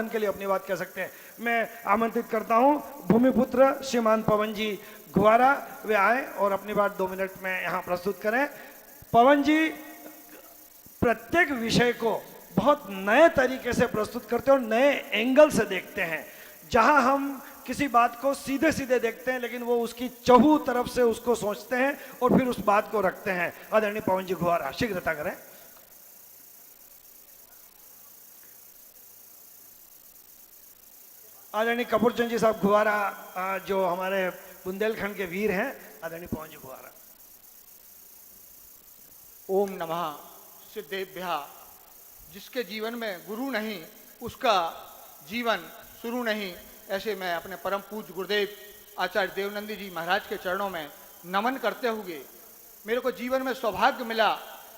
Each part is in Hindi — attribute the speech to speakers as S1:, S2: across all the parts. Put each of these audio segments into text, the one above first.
S1: के लिए अपनी बात कह सकते हैं। मैं आमंत्रित करता हूं भूमिपुत्र श्रीमान पवन जी घुवारा, वे आए और अपनी बात 2 मिनट में यहां प्रस्तुत करें। पवन जी प्रत्येक विषय को बहुत नए तरीके से प्रस्तुत करते हैं और नए एंगल से देखते हैं। जहां हम किसी बात को सीधे सीधे देखते हैं, लेकिन वो उसकी चहु तरफ से उसको सोचते हैं और फिर उस बात को रखते हैं। आदरणीय पवन जी घुवारा शीघ्रता करें। आदरणीय कपूरचंद जी साहब घुवारा, जो हमारे बुंदेलखंड के वीर हैं, आदरणीय पवन जी घुवारा।
S2: ओम नमः सिद्धेभ्यः। जिसके जीवन में गुरु नहीं उसका जीवन शुरू नहीं। ऐसे मैं अपने परम पूज्य गुरुदेव आचार्य देवनंदी जी महाराज के चरणों में नमन करते हुए, मेरे को जीवन में सौभाग्य मिला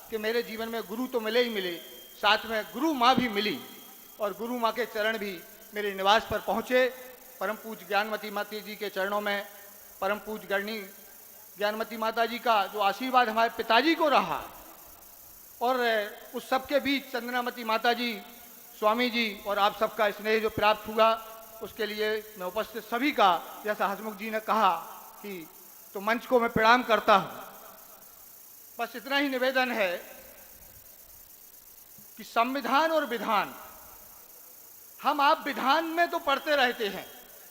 S2: कि मेरे जीवन में गुरु तो मिले ही मिले, साथ में गुरु माँ भी मिली और गुरु माँ के चरण भी मेरे निवास पर पहुँचे। परम पूज्य ज्ञानमती माता जी के चरणों में परम पूज्य गणनी ज्ञानमती माता जी का जो आशीर्वाद हमारे पिताजी को रहा और उस सबके बीच चंद्रमती माता जी, स्वामी जी और आप सबका स्नेह जो प्राप्त हुआ, उसके लिए मैं उपस्थित सभी का, जैसा हसमुख जी ने कहा कि तो मंच को मैं प्रणाम करता हूँ। बस इतना ही निवेदन है कि संविधान और विधान, हम आप विधान में तो पढ़ते रहते हैं,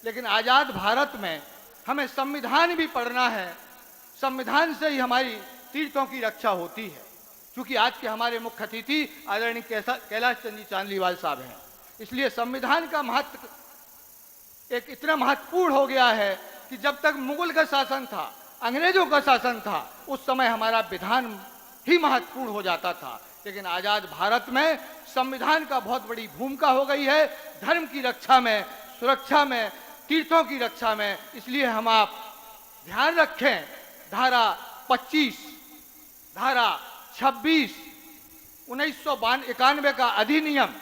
S2: लेकिन आज़ाद भारत में हमें संविधान भी पढ़ना है। संविधान से ही हमारी तीर्थों की रक्षा होती है। क्योंकि आज के हमारे मुख्य अतिथि आदरणीय कैलाश चंद जी चांदलीवाल साहब हैं, इसलिए संविधान का महत्व एक इतना महत्वपूर्ण हो गया है कि जब तक मुगल का शासन था, अंग्रेजों का शासन था, उस समय हमारा विधान ही महत्वपूर्ण हो जाता था। लेकिन आज़ाद भारत में संविधान का बहुत बड़ी भूमिका हो गई है, धर्म की रक्षा में, सुरक्षा में, तीर्थों की रक्षा में। इसलिए हम आप ध्यान रखें, धारा 25, धारा 26, 1991 का अधिनियम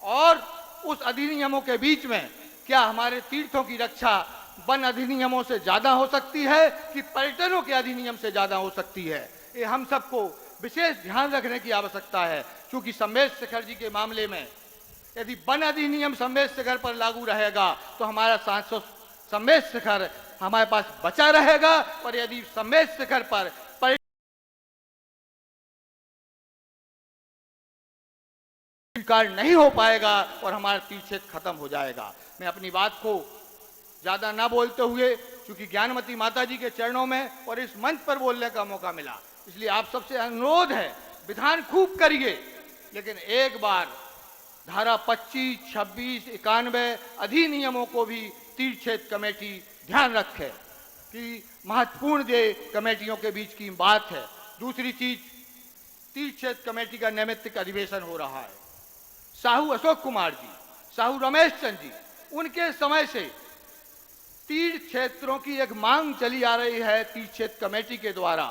S2: और उस अधिनियमों के बीच में क्या हमारे तीर्थों की रक्षा वन अधिनियमों से ज्यादा हो सकती है कि पर्यटनों के अधिनियम से ज्यादा हो सकती है? ये हम सबको विशेष ध्यान रखने की आवश्यकता है। क्योंकि सम्मेद शेखर जी के मामले में यदि वन अधिनियम सम्मेद शेखर पर लागू रहेगा तो हमारा 700 सम्मेद शेखर हमारे पास बचा रहेगा, और यदि सम्मेद शेखर पर कार्य नहीं हो पाएगा और हमारा तीर्थ खत्म हो जाएगा। मैं अपनी बात को ज्यादा ना बोलते हुए, क्योंकि ज्ञानमती माता जी के चरणों में और इस मंच पर बोलने का मौका मिला, इसलिए आप सबसे अनुरोध है, विधान खूब करिए, लेकिन एक बार धारा 25, 26, 91 अधिनियमों को भी तीर्थ क्षेत्र कमेटी ध्यान रखे कि महत्वपूर्ण दे कमेटियों के बीच की बात है। दूसरी चीज, तीर्थ क्षेत्र कमेटी का नैमित्तिक अधिवेशन हो रहा है। साहू अशोक कुमार जी, साहू रमेश चंद जी, उनके समय से तीर्थ क्षेत्रों की एक मांग चली आ रही है तीर्थ क्षेत्र कमेटी के द्वारा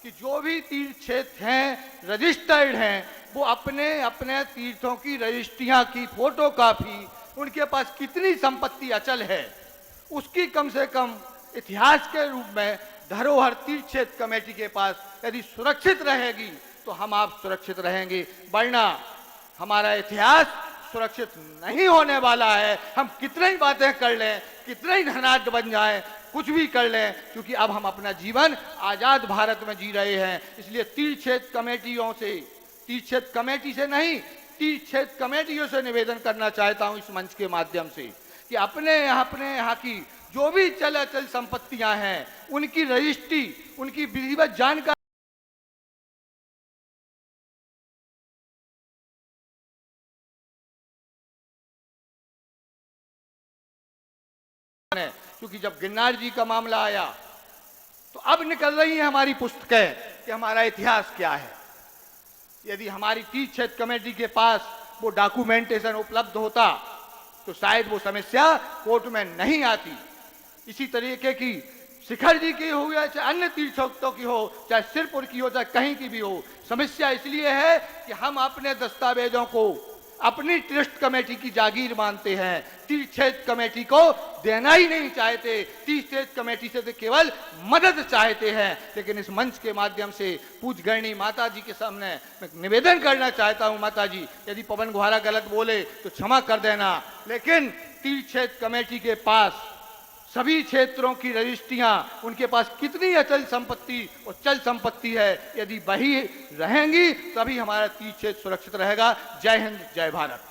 S2: कि जो भी तीर्थ क्षेत्र हैं, रजिस्टर्ड हैं, वो अपने अपने तीर्थों की रजिस्ट्रियां की फोटो कॉपी, उनके पास कितनी संपत्ति अचल है, उसकी कम से कम इतिहास के रूप में धरोहर तीर्थ क्षेत्र कमेटी के पास यदि सुरक्षित रहेगी तो हम आप सुरक्षित रहेंगे, वरना हमारा इतिहास सुरक्षित नहीं होने वाला है। हम कितनी ही बातें कर लें, कितने ही धनाढ्य बन जाएं, कुछ भी कर लें, क्योंकि अब हम अपना जीवन आजाद भारत में जी रहे हैं। इसलिए तीर्थ क्षेत्र कमेटियों से, तीर्थ क्षेत्र कमेटी से नहीं, तीर्थ क्षेत्र कमेटियों से निवेदन करना चाहता हूं इस मंच के माध्यम से कि अपने यहाँ की जो भी चल अचल संपत्तियां हैं, उनकी रजिस्ट्री, उनकी विधिवत जानकारी है। क्योंकि जब गिरनार जी का मामला आया तो अब निकल रही है हमारी पुस्तकें कि हमारा इतिहास क्या है। यदि हमारी तीर्थ क्षेत्र कमेटी के पास वो डॉक्यूमेंटेशन उपलब्ध होता तो शायद वो समस्या कोर्ट में नहीं आती। इसी तरीके की शिखर जी की हो या चाहे अन्य तीर्थों की हो, चाहे सिरपुर की हो, चाहे कहीं की भी हो, समस्या इसलिए है कि हम अपने दस्तावेजों को अपनी ट्रस्ट कमेटी की जागीर मानते हैं, तीर्थ क्षेत्र कमेटी को देना ही नहीं चाहते। तीर्थ क्षेत्र कमेटी से तो केवल मदद चाहते हैं। लेकिन इस मंच के माध्यम से पूज्य गणनी माता जी के सामने मैं निवेदन करना चाहता हूं, माता जी यदि पवन गुहारा गलत बोले तो क्षमा कर देना, लेकिन तीर्थ क्षेत्र कमेटी के पास सभी क्षेत्रों की रजिस्ट्रियां, उनके पास कितनी अचल संपत्ति और चल संपत्ति है, यदि वही रहेंगी तभी हमारा तीर्थ क्षेत्र सुरक्षित रहेगा। जय हिंद, जय भारत।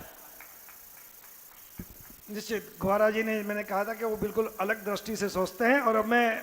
S1: निश्चित गुहारा जी ने, मैंने कहा था कि वो बिल्कुल अलग दृष्टि से सोचते हैं, और अब मैं